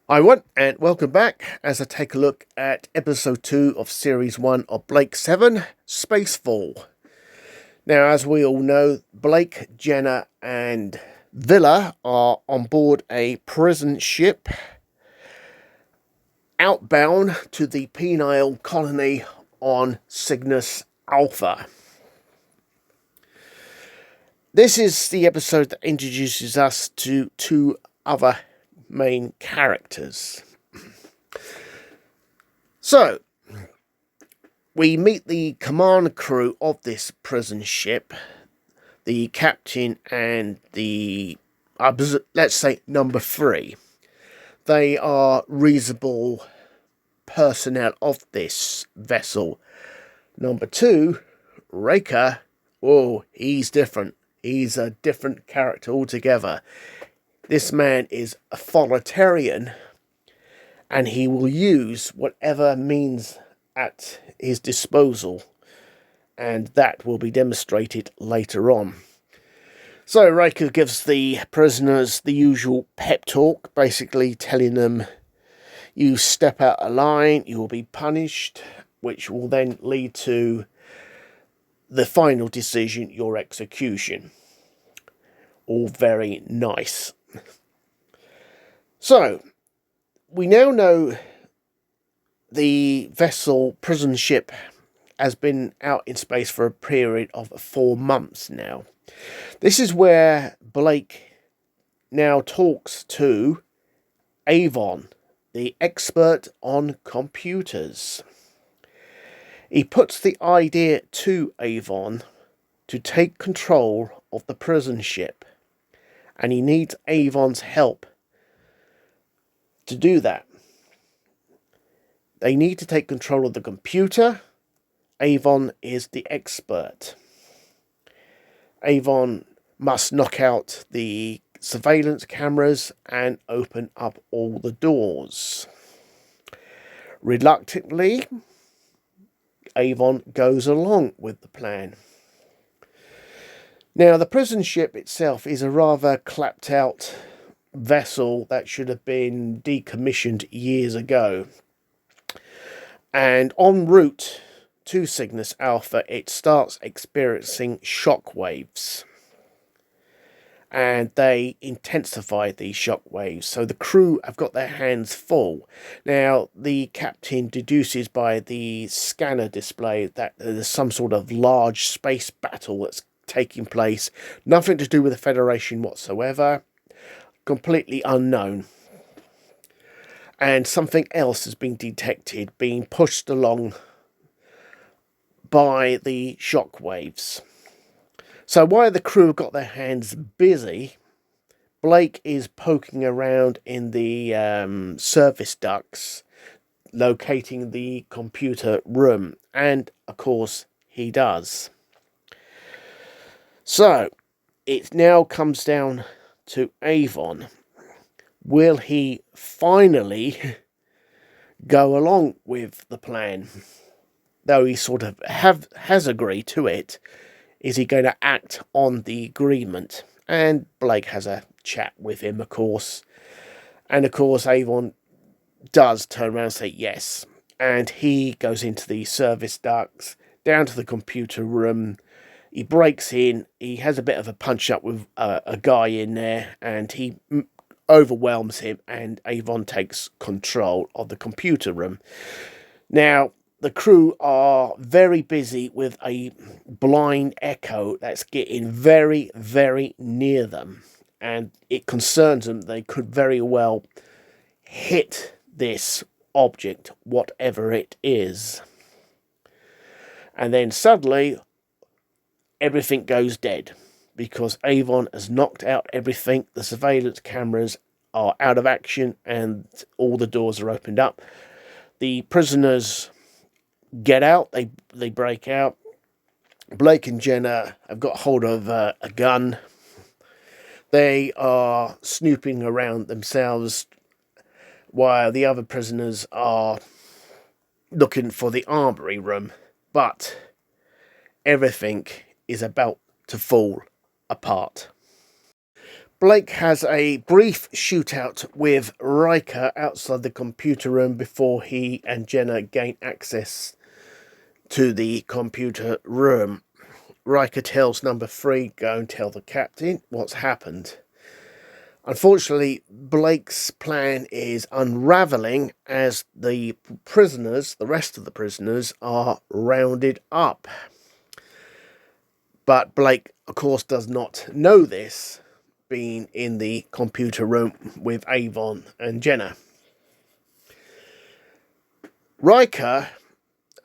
Hi, everyone, and welcome back as I take a look at episode 2 of series 1 of Blake 7, Spacefall. Now, as we all know, Blake, Jenna, and Villa are on board a prison ship outbound to the penile colony on Cygnus Alpha. This is the episode that introduces us to two other main characters. So, we meet the command crew of this prison ship, the captain and the, let's say, number 3. They are reasonable personnel of this vessel. Number 2, Raker, he's different. He's a different character altogether. This man is authoritarian, and he will use whatever means at his disposal, and that will be demonstrated later on. So Riker gives the prisoners the usual pep talk, basically telling them, you step out of line, you will be punished, which will then lead to the final decision, your execution. All very nice. So, we now know the vessel prison ship has been out in space for a period of 4 months now. This is where Blake now talks to Avon, the expert on computers. He puts the idea to Avon to take control of the prison ship, and he needs Avon's help to do that. They need to take control of the computer. Avon is the expert. Avon must knock out the surveillance cameras and open up all the doors. Reluctantly, Avon goes along with the plan. Now, the prison ship itself is a rather clapped out vessel that should have been decommissioned years ago. And en route to Cygnus Alpha, it starts experiencing shock waves. And they intensify these shock waves. So the crew have got their hands full. Now, the captain deduces by the scanner display that there's some sort of large space battle that's taking place. Nothing to do with the Federation whatsoever. Completely unknown. And something else has been detected, being pushed along by the shock waves. So while the crew have got their hands busy, Blake is poking around in the service ducts, locating the computer room. And, of course, he does. So, it now comes down to Avon. Will he finally go along with the plan? Though he sort of has agreed to it, is he going to act on the agreement? And Blake has a chat with him, of course. And, of course, Avon does turn around and say yes. And he goes into the service ducts, down to the computer room. He breaks in. He has a bit of a punch-up with a guy in there, and he overwhelms him, and Avon takes control of the computer room. Now, the crew are very busy with a blind echo that's getting very, very near them, and it concerns them. They could very well hit this object, whatever it is. And then suddenly, everything goes dead, because Avon has knocked out everything. The surveillance cameras are out of action, and all the doors are opened up. The prisoners get out, they break out. Blake and Jenna have got hold of a gun. They are snooping around themselves, while the other prisoners are looking for the armory room. But everything is about to fall apart. Blake has a brief shootout with Riker outside the computer room before he and Jenna gain access to the computer room. Riker tells number 3, go and tell the captain what's happened. Unfortunately, Blake's plan is unravelling as the rest of the prisoners, are rounded up. But Blake, of course, does not know this, being in the computer room with Avon and Jenna. Riker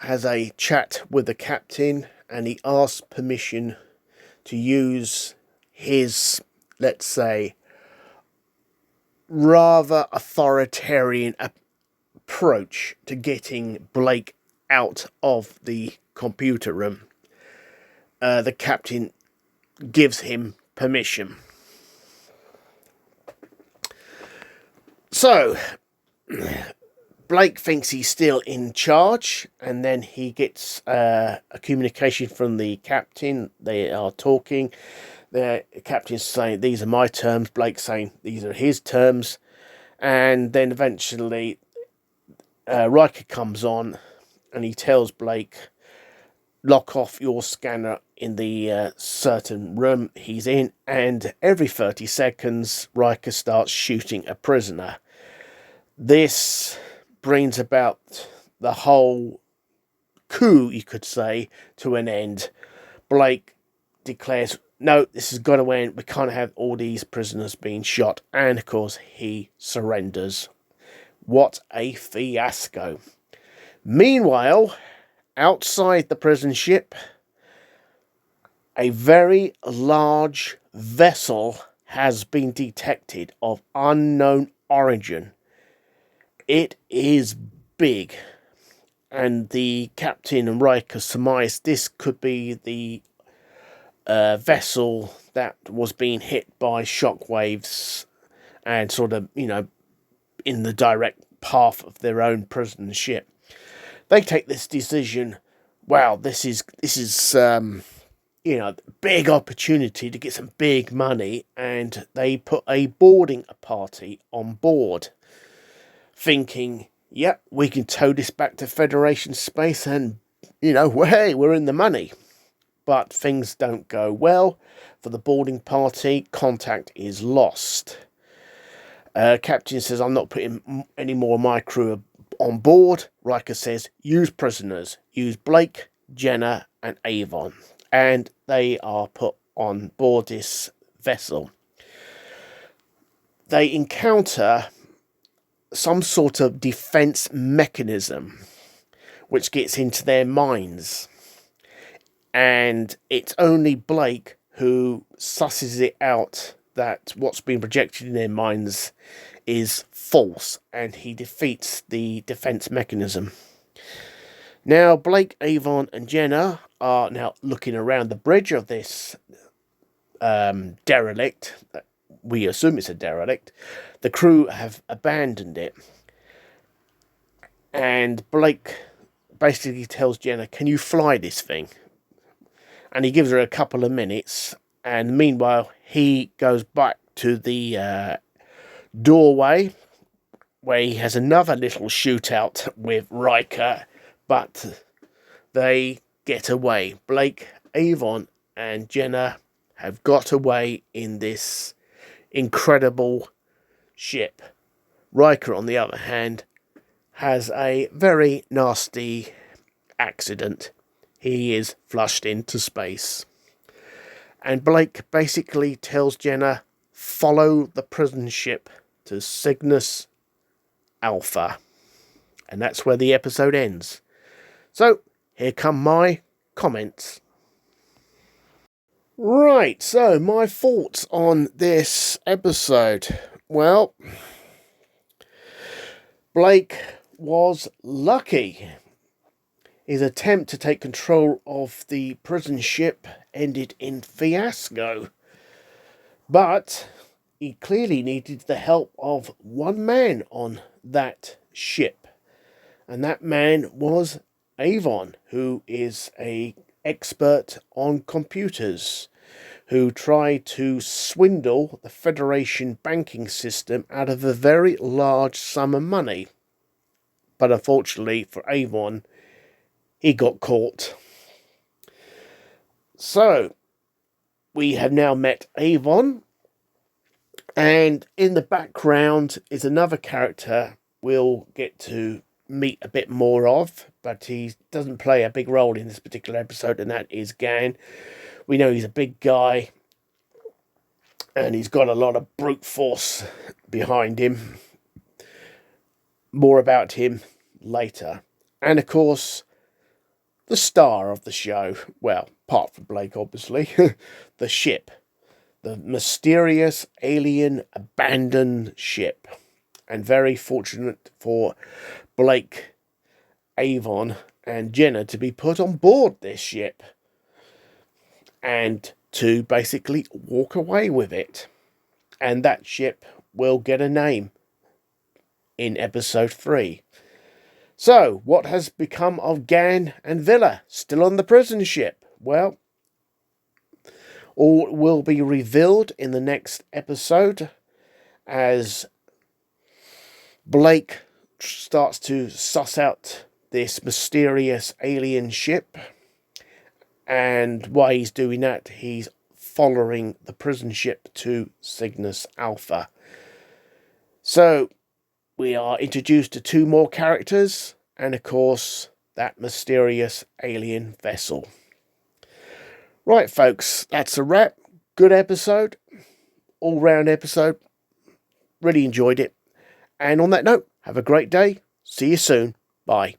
has a chat with the captain and he asks permission to use his, let's say, rather authoritarian approach to getting Blake out of the computer room. The captain gives him permission. So, Blake thinks he's still in charge, and then he gets a communication from the captain. They are talking. The captain's saying, these are my terms. Blake's saying, these are his terms. And then eventually Riker comes on and he tells Blake, lock off your scanner in the certain room he's in. And every 30 seconds, Riker starts shooting a prisoner. This brings about the whole coup, you could say, to an end. Blake declares, no, this has got to end. We can't have all these prisoners being shot. And, of course, he surrenders. What a fiasco. Meanwhile, outside the prison ship, a very large vessel has been detected of unknown origin. It is big. And the captain and Riker surmise this could be the vessel that was being hit by shockwaves and sort of, in the direct path of their own prison ship. They take this decision, wow, this is big opportunity to get some big money, and they put a boarding party on board, thinking, yep, we can tow this back to Federation space and, hey, we're in the money. But things don't go well for the boarding party. Contact is lost. Captain says, I'm not putting any more of my crew on board. Riker says, use prisoners. Use Blake, Jenna, and Avon. And they are put on board this vessel. They encounter some sort of defense mechanism which gets into their minds. And it's only Blake who susses it out that what's being projected in their minds is false, and he defeats the defense mechanism. Now, Blake, Avon, and Jenna are now looking around the bridge of this derelict. We assume it's a derelict. The crew have abandoned it. And Blake basically tells Jenna, can you fly this thing? And he gives her a couple of minutes. And meanwhile, he goes back to the doorway where he has another little shootout with Riker. But they get away. Blake, Avon, and Jenna have got away in this incredible ship. Riker, on the other hand, has a very nasty accident. He is flushed into space. And Blake basically tells Jenna, follow the prison ship to Cygnus Alpha. And that's where the episode ends. So, here come my comments. Right, so my thoughts on this episode. Well, Blake was lucky. His attempt to take control of the prison ship ended in fiasco. But he clearly needed the help of one man on that ship. And that man was Avon, who is an expert on computers, who tried to swindle the Federation banking system out of a very large sum of money. But unfortunately for Avon, he got caught. So, we have now met Avon, and in the background is another character we'll get to meet a bit more of, but he doesn't play a big role in this particular episode, and that is Gan. We know he's a big guy, and he's got a lot of brute force behind him. More about him later. And of course, the star of the show, well, apart from Blake, obviously, the ship. The mysterious alien abandoned ship. And very fortunate for Blake, Avon, and Jenna to be put on board this ship. And to basically walk away with it. And that ship will get a name in episode 3. So, what has become of Gan and Villa? Still on the prison ship? Well, all will be revealed in the next episode as Blake starts to suss out this mysterious alien ship. And while he's doing that, he's following the prison ship to Cygnus Alpha. So, we are introduced to 2 more characters, and of course, that mysterious alien vessel. Right, folks, that's a wrap. Good episode. All-round episode. Really enjoyed it. And on that note, have a great day. See you soon. Bye.